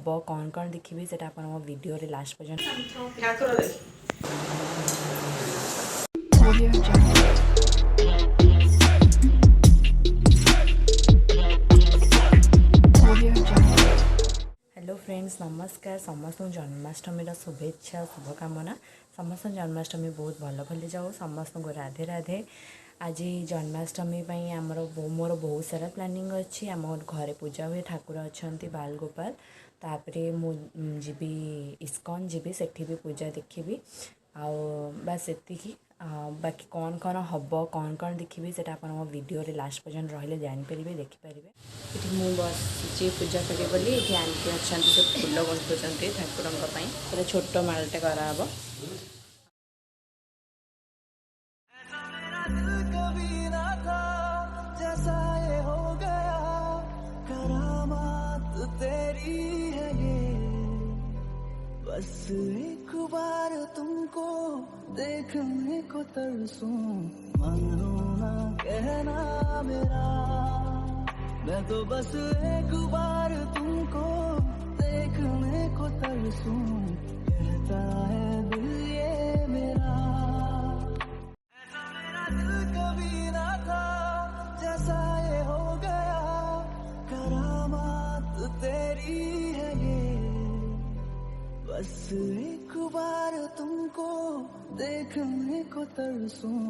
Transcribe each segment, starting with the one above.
कौन देखिए से आप वीडियो रे लास्ट पर्यंत हेलो फ्रेंड्स नमस्कार समस्त जन्माष्टमी शुभेच्छा शुभकामना समस्त जन्माष्टमी बहुत भल भले जाओ समस्त को राधे राधे। आज जन्माष्टमी आमर मोर बहुत सारा प्लानिंग अच्छी आम घरे पूजा हुए ठाकुर अच्छा बालगोपाल तापरे मुझी इस्कन जी सेठी भी पूजा देखी आउ बस सेतिकी बाकी कौन हम देखिए से आप वीडियो रे लास्ट पर्यंत रही जानीपर देखिपारे। ये बस पूजा करी बोली ये आंटी अच्छा से फूल गुंथुंट ठाकुर पूरा छोट मालटे कराब बस एक बार तुमको देखने को तरसूं मानो ना कहना मेरा मैं तो बस एक बार तुमको देखने को तरसूं कहता है दिल ये मेरा ऐसा मेरा दिल कभी ना था जैसा ये हो गया करामात तेरी है ये बस एक बार तुमको देखने को तरसूं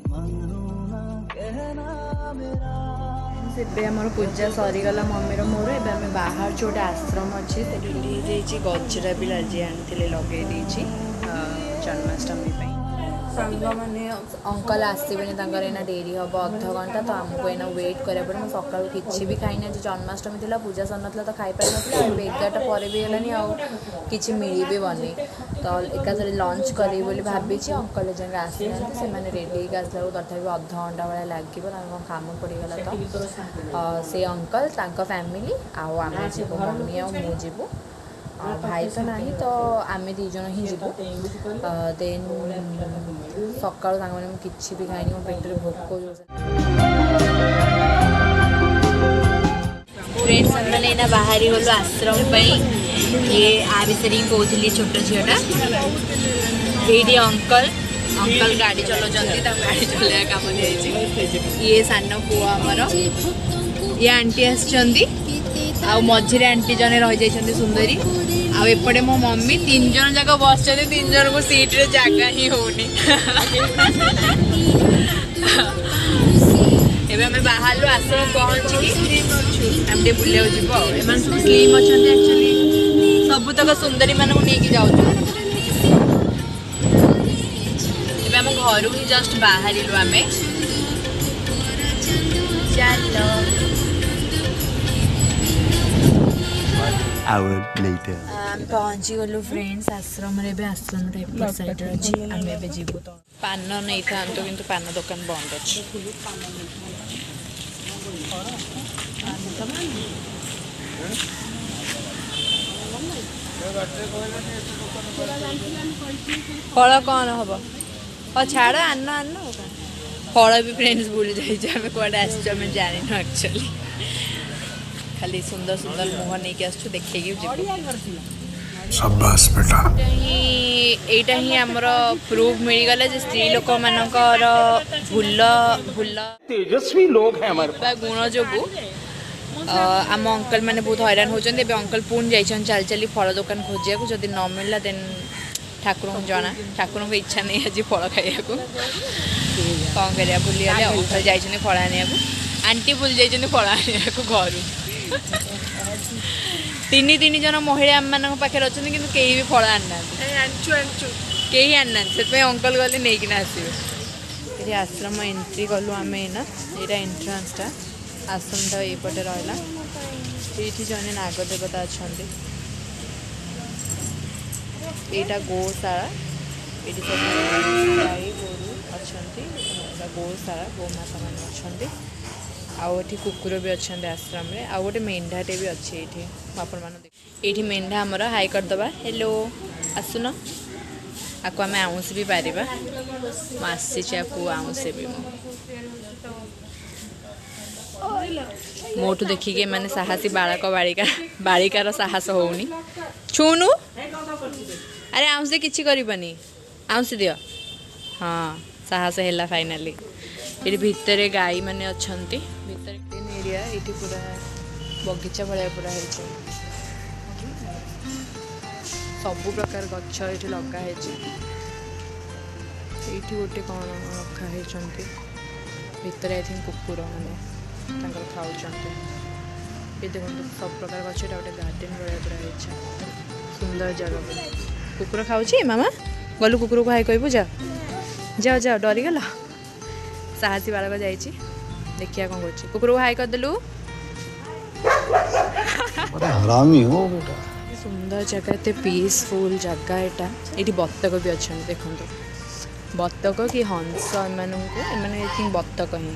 मानो ना कहना मेरा। आम पूजा सरीगला मम्मी मोर एवं बाहर जो आश्रम अच्छे से गजरा भी आज आनी लगे जन्माष्टमी सांग मैंने अंकल आसबे एना डेरी हम अध घंटा तो आमको एना वेट करा पड़े मैं सका किसी भी खाई आज जन्माष्टमी थी पूजा सर ना तो खाई पार ना 11टा पर भी है कि मिल भी बनी तो एकाथरे लंच करी बोली भाभी अंकल जगह आसी ना से रेडी आसला तथा अध घंटा भाया लगे काम पड़गला तो से अंकल फैमिली आम जीव मम्मी आ मुझे भाई तो नहीं तो आम दीज ही जीवु देन सका किसी भी खाई मो पेट भोक फ्रेंड्स मैंने ना बाहर गलु आश्रम ये आ विषय ही कहती छोट झीटा ये अंकल गाड़ी चलाउछन्ती गाड़ी चलैया काम दिखाई ये सान पुओ आमर ये आंटी आसछन्ती आ मझे आंटी जने रही जाइछन्ती सुंदरी आउपटे मो मम्मी 3 जन जाक बस 3 जन को सीट रे जगह ही होनी एबे हमें बाहर आश्रम पहुँची हम टे बुले जीव एम सब स्लीम अच्छा एक्चुअली सबुतक सुंदरी मान नहीं जाऊँ आम घर ही जस्ट बाहर आम चलो पहुँची गलु फ्रेंड्स आश्रम रे आश्रम एपट साइड अच्छी आम ए जीवु तो पान नहीं था किंतु पान दुकान बंद अच्छी फल कौन हम छाड़ आन आन फल भी फ्रेंड्स भूल जाइए कड़े आस जानी एक्चुअली खाली सुंदर सुंदर मुह नहीं आसु देखे एटा ही आमर प्रूफ मिलगला जे स्त्री लोक मानकर भूल भूल तेजस्वी लोग हैं हमारे गुण जो आम अंकल मैंने बहुत हैरान होचंदे अंकल पुणी जाइछन चल चली फल दुकान खोजिया को जदि न मिलला देन ठाकुर को जना ठाकुर को इच्छा नहीं आज फल खाइया को कौन करिया भूली गले अंकल जाइछन फल आनिया को आंटी भूल जाइछन फल आनिया को घर 3 जन महिला आम मान पाखे अच्छा कि कहीं भी फल आना कहीं आना से अंकल गले नहीं आसवे आश्रम एंट्री कलु आम ना यहाँ एंट्रांसटा आश्रमटा यपटे रहा ये जन नागदेवता अच्छा यहाँ गौशाला ये सब गाई गोरु अच्छा गौशाला गोमाता मान अच्छा आउे कुकुर भी अच्छा आश्रम रे आ गोटे मेंढाटे भी अच्छे ये आपण ये मेंढा आमर हाई करदे हेलो आसुन आपको आम आउंस भी पारिबा आसी आपको आउंसे भी मोटू देखिके मैंने साहसी बालक बालिका बालिकार साहस होनी छुनु अरे आउंस दे किछि करबनी आउंस दियो हाँ साहस हैला फाइनली ये भितर गाई माने अछंती भितर ग्रीन एरिया ये पूरा बगीचा भाया पूरा है सबु प्रकार गछ ये लगा है गोटे कौन रखाई भितर आई थिंक कुकुर मैंने खाऊ ये देखो सब प्रकार गछ गोटे गार्डेन भाया पूरा है सुंदर जगह कुकुर खाऊ मामा गलु कुकुर को हाई कहबू जा जाओ जाओ डरीगल साहसी बालक जा देखिया कौन कर कुकुर को हाई करदेलु हरामी हो बेटा सुंदर जगह एत पीसफुल जगह यहाँ ये बतक भी अच्छा देखो बतक कि हंस एम बतक ही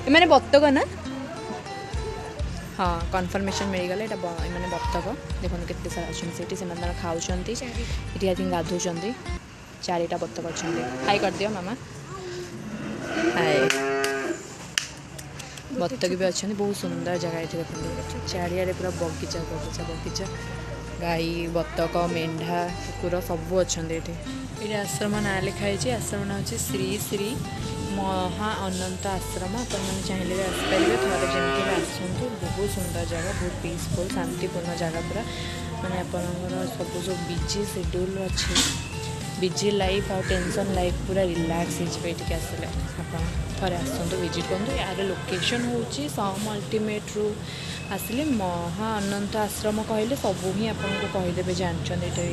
एम बतक ना हाँ कन्फर्मेशन मिलगला यहाँ मैंने बतक देखो केते सारा अच्छे खाऊँ ये आई थिंक गाधुंट चारिटा बतक अच्छा हाई कर दियो मामा हाय बतक भी अच्छा बहुत सुंदर जगह ये देखते चारिया पूरा बगीचा बगीचा बगीचा गाई बतक मेंढा कुकुर सब अच्छा ये आश्रम ना लिखाई आश्रम ना हूँ श्री श्री महा अनंत आश्रम अपन मैंने चाहिए आसपारे थोड़े जमी आसतु बहुत सुंदर जगह बहुत पीसफुल शांतिपूर्ण जगह पूरा मैंने आपंकर सब जो बिजी शेड्यूल अच्छे बिजी लाइफ आ टेंशन लाइफ पूरा रिलैक्स हो आसले आप थे आसतु विजिट करूँ यार लोकेशन हूँ सम अल्टीमेट रु आसिले महा अनंत आश्रम कहले सबू ही आपको कहीदेवे जानते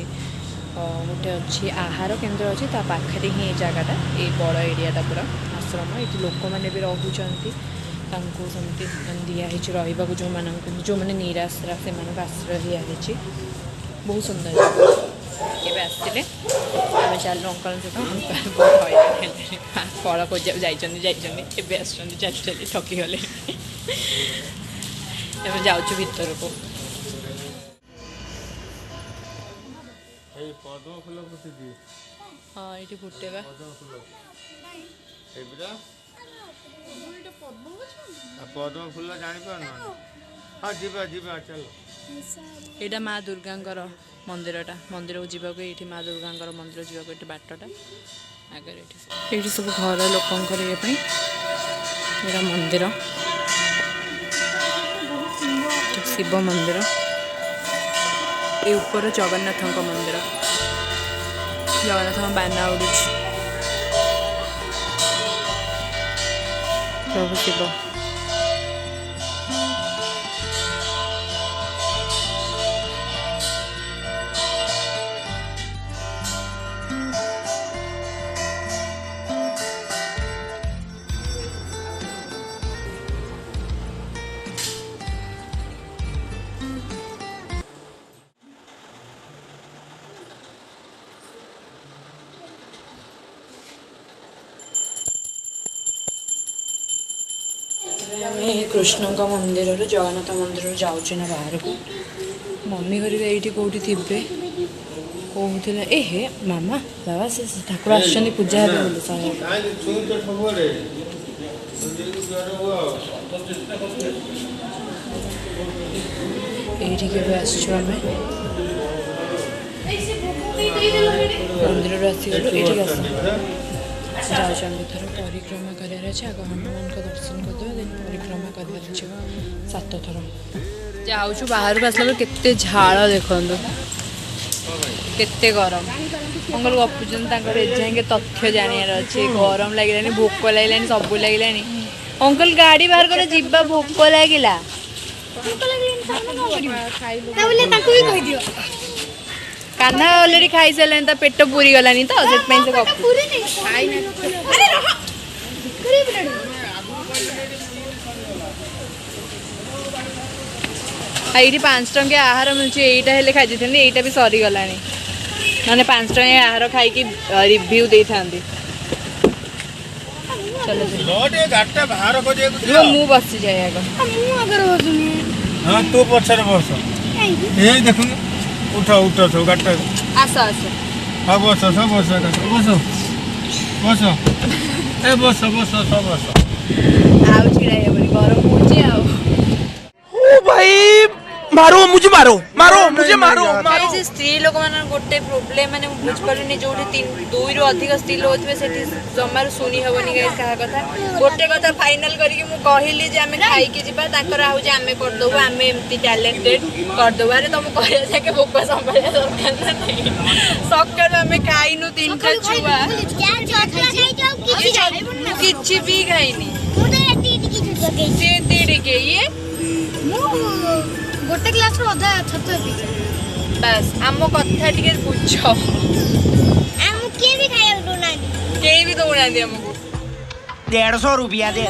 गोटे अच्छी आहार केन्द्र अच्छी पाखे ही जगहटा ये बड़ एरियाटा पूरा आश्रम ये लोक मैंने भी रोचती सेमती दिखाई रहा जो मैंने निराश्रा से आश्रय दिखाई बहुत सुंदर केवे आसते आम चलू अंकल फल खोजा जाइए चल चल ठकी गले जाऊँ भीतर को हाँ ये फुटेगा पद्म फूल जापर हाँ जीवा जीवा चल यहाँ माँ दुर्गा मंदिरटा मंदिर को जीवा ये माँ दुर्गा मंदिर जीवा ये बाटटा आगे ये सब घर लोक ये मंदिर शिव मंदिर ये ऊपर जगन्नाथ मंदिर जगन्नाथ बाना उड़ी प्रभु शिव कृष्ण का मंदिर जगन्नाथ मंदिर जाऊँ ना बाहर को मम्मी घर ये कौटी थे कहते ए हे मामा बाबा से ठाकुर आसुँच पूजा ये के आसमें मंदिर जाऊँ भर परिक्रमा करार आग हनुमान का दर्शन करदे देन परिक्रमा कर 7 थर जाऊँ बाहर को आसला केते झाड़ देखु केते गरम अंकल गपुचन एजाएंगे तथ्य जानवर अच्छे गरम लगे भोक लगे सब लगे अंकल गाड़ी बाहर कर जीवा भोक लगे कान्हा ऑलरेडी खाई सारे पेट पूरी गलानी तो ये 5 टंकिया आहार मिलूँ यहीटा खाई थी यहीटा भी सरीगला मैंने 5 टंकिया आहार खाई रिव्यू दे था चलो मु बसी जाए तू पचर बस ये देखो उठ उठ सब गाड़ी आस आस हाँ बस सब बस बस बस ए बस बस सब बस ଆଉ ଛିଡ଼ା ହେବନି ଗରମ ହଉଛି ଆଉ मारो मुझे मारो मारो मुझे मारो ଭାଇ ସେ ସ୍ତ୍ରୀ ଲୋକମାନଙ୍କ ଗୋଟେ ପ୍ରୋବ୍ଲେମ୍ ମାନେ ମୁଁ ବୁଝିପାରୁନି ଯୋଉଠି 2ରୁ ଅଧିକ ସ୍ତ୍ରୀ ଲୋକ ଥିବେ ସେଠି ଜମାରୁ ଶୁଣି ହେବନି ଗାଇସ୍ କାହା କଥା ଗୋଟେ କଥା ଫାଇନାଲ୍ କରିକି ମୁଁ କହିଲି ଯେ ଆମେ ଖାଇକି ଯିବା ତାଙ୍କର ଆହୁଛି ଆମେ କରିଦେବୁ ଆମେ ଏମିତି ଟ୍ୟାଲେଣ୍ଟେଡ୍ କରିଦେବୁ ଆରେ ତମ କରିବା ଯାକେ ଭୋକ ସମ୍ଭାଳିବା ଦରକାର ନା ନାହିଁ ସକାଳୁ ଆମେ ଖାଇନୁ 3ଟା ଛୁଆ କିଛି ବି ଖାଇନି ସେ ଟିକେ ଇଏ ଗୋଟେ ଗ୍ଲାସ ରୁ ଅଧା ଛତୁଆ ପିଇଛି ବାସ୍ ଆମ କଥା ଟିକେ ବୁଝ ଆମକୁ କିଏ ବି ଖାଇବାକୁ ଦଉନାହାନ୍ତି କେହି ବି ଦଉନାହାନ୍ତି ଆମକୁ 150 रुपया दे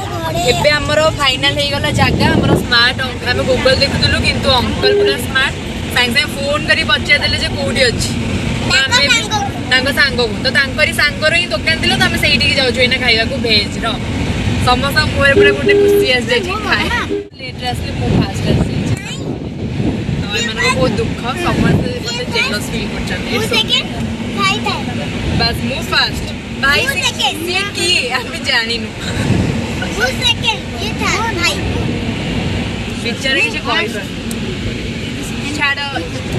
ଏବେ ଆମର ଫାଇନାଲ ହେଇଗଲା ଜାଗା ଆମର ସ୍ମାର୍ଟ ଆମେ ଗୁଗଲ ଦେଖୁଥିଲୁ କିନ୍ତୁ ଅଙ୍କଲ ପୁରା ସ୍ମାର୍ଟ ସାଙ୍ଗେ ସାଙ୍ଗେ ଫୋନ କରି ପଚାରିଦେଲେ ଯେ କୋଉଠି ଅଛି ତାଙ୍କ ସାଙ୍ଗକୁ ତ ତାଙ୍କରି ସାଙ୍ଗର ହିଁ ଦୋକାନ ଥିଲା ତ ଆମେ ସେଇଠିକି ଯାଉଛୁ ଏଇନା ଖାଇବାକୁ ଭେଜର ସମସ୍ତଙ୍କ ମୁହଁରେ ପୁରା ଗୋଟେ ଖୁସି ଆସିଯାଇଛି ଖାଏ ଲେଟ୍ରେ ଆସିଲେ ମୁଁ ଫାଷ୍ଟ ଆସିଯାଇଛି ତ ଏମାନଙ୍କ ବହୁତ ଦୁଃଖ ସମସ୍ତେ ମୋତେ ଜେଲସ୍ ଫିଲ୍ କରୁଛନ୍ତି ମୁଁ ସେକେଣ୍ଡ ଖାଇଥାଏ ବାସ୍ ମୁଁ ଫାଷ୍ଟ ଭାଇ ମୁଁ second. ସିଏ କିଏ ଆମେ ଜାଣିନୁ ମୁଁ ସେକେଣ୍ଡ ଇଏ ଥାଏ ଭାଇ ବିଚାରେ କିଛି କହିପାରୁନି ଛାଡ଼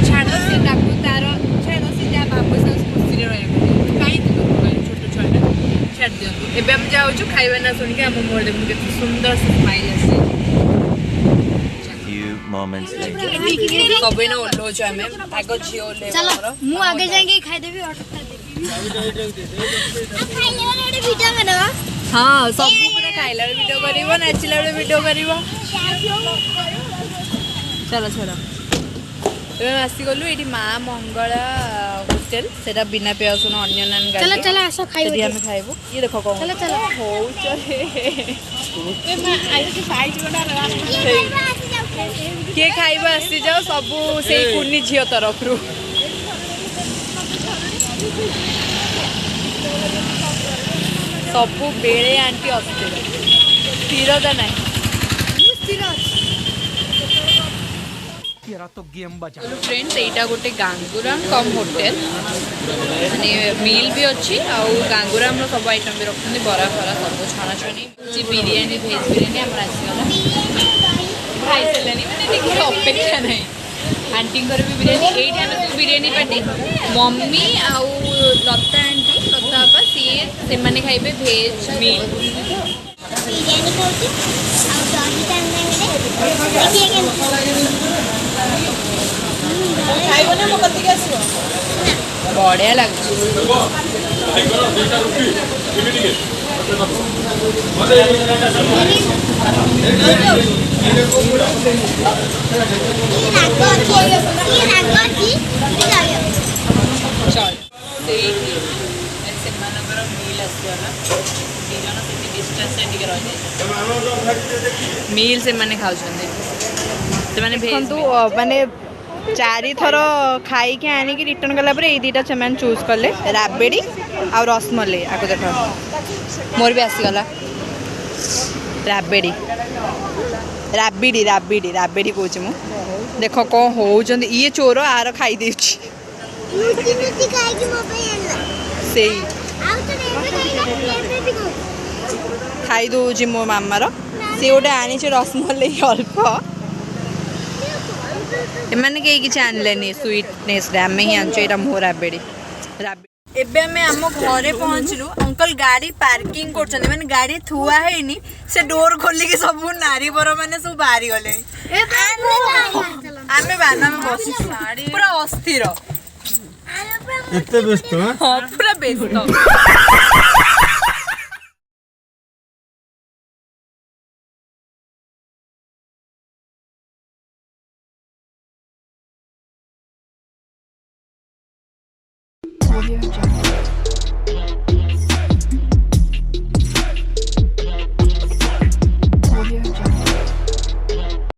ଛାଡ଼ ସେ ତାକୁ ତାର ଛାଡ଼ ସେ ଯାହା ଭାବୁ ସେ ଖୁସିରେ ରହିବାକୁ କାହିଁକି ଛୋଟ ଛୁଆଟା ଛାଡ଼ି ଦିଅନ୍ତୁ ଏବେ ଆମେ ଯାଉଛୁ ଖାଇବା ନା ଶୁଣିକି ଆମ ମୁହଁରେ ଦେଖନ୍ତୁ କେତେ ସୁନ୍ଦର ସେ ସ୍ମାଇଲ୍ ଆସିଛି Few moments later. ସବୁ ଏଇନା ଓହ୍ଲଉଛୁ ଆମେ ଆଗ ଝିଅ ଓହ୍ଲେଇବ ଚାଲ ଆମର ମୁଁ ଆଗେ ଯାଇକି ଖାଇଦେବି ଅଟୋଟା ଦେଖିବି ଆଉ ଖାଇଲେ ମାନେ ଗୋଟେ ଭିଡ଼ିଓ କରିବ ହଁ ସବୁ ପୁରା ଖାଇଲା ବେଳେ ଭିଡ଼ିଓ କରିବ ନାଚିଲା ବେଳେ ଭିଡ଼ିଓ କରିବ ଚାଲ ଛାଡ଼ ଏବେ ଆମେ ଆସିଗଲୁ ଏଇଠି ମା ମଙ୍ଗଳା ହୋଟେଲ ସେଟା ବିନା ପିଆଜ ରସୁଣ ଅନିଅନ୍ ଆଣ୍ଡ ଚାଲ ଗାର୍ଲିକ୍ ଚାଲ ଆସ ଖାଇବ ସେଠି ଆମେ ଖାଇବୁ ଇଏ ଦେଖ କଣ ଚାଲ ଚାଲ ହଉଛ କିଏ ଖାଇବା ଆସିଯାଉ ସବୁ ସେଇ କୁନି ଝିଅ ତରଫରୁ ସବୁବେଳେ ଆଣ୍ଟି ଅସ୍ଥିର ସ୍ଥିରତା ନାହିଁ तेरा तो गेम बचा फ्रेंड्स एटा गोटे गांगुराम कम होटेल माने मील भी अच्छी आउ गांगुराम रो सब आइटम भी रखते बरा फरा सब छाणाछुणी बिरयानी भेज बिरयानी आम आसगला खाई सारे मैंने देखिए अपेक्षा नहीं आंटी भी बिरयानी एठी आम सब बिरयानी पार्टी मम्मी आउ लता आंटी लता बापा सी से माने खाइबे भेज मील ବିରିୟାନୀ କରୁଛି ଆଉ ଦହି ସାଙ୍ଗରେ ଦେଖିଏ ଖାଇବ ନା ମୋ କତିକି ଆସିବ ବଢିଆ ଲାଗୁଛି ଚଲ ସେଇଠି ସେମାନଙ୍କର ମିଲ୍ ଆସିଗଲା ଦୁଇ ଜଣ ସେଠି ଡିଷ୍ଟାନ୍ସରେ ଟିକେ ରହିଯାଇଛି ମିଲ୍ ସେମାନେ ଖାଉଛନ୍ତି ସେମାନେ ଦେଖନ୍ତୁ ମାନେ 4 ଥର ଖାଇକି ଆଣିକି ରିଟର୍ନ କଲା ପରେ ଏଇ ଦୁଇଟା ସେମାନେ ଚୁଜ୍ କଲେ ରାବିଡ଼ି ଆଉ ରସମଲେଇ ଆକୁ ଦେଖ ମୋର ବି ଆସିଗଲା ରାବିଡ଼ି ରାବିଡ଼ି ରାବିଡ଼ି ରାବିଡ଼ି କହୁଛି ମୁଁ ଦେଖ କ'ଣ ହେଉଛନ୍ତି ଇଏ ଚୋର ଆର ଖାଇଦେଉଛି ସେଇ ଖାଇ ଦେଉଛି ମୋ ମାମାର ସେ ଗୋଟେ ଆଣିଛି ରସମଲେଇ ଅଳ୍ପ ଏମାନେ କେହି କିଛି ଆଣିଲେନି ସୁଇଟନେସ୍ରେ ଆମେ ହିଁ ଆଣିଛୁ ଏଇଟା ମୋ ରାବିଡ଼ି ଏବେ ଆମେ ଆମ ଘରେ ପହଞ୍ଚିଲୁ ଅଙ୍କଲ ଗାଡ଼ି ପାର୍କିଂ କରୁଛନ୍ତି ମାନେ ଗାଡ଼ି ଥୁଆ ହେଇନି ସେ ଡୋର ଖୋଲିକି ସବୁ ନାରୀ ବର ମାନେ ସବୁ ବାହାରି ଗଲେଣି ଆମେ ବସିଛୁ ପୁରା ଅସ୍ଥିର ଏତେ ବ୍ୟସ୍ତ ହଁ ପୁରା ବ୍ୟସ୍ତ Audio Jungle.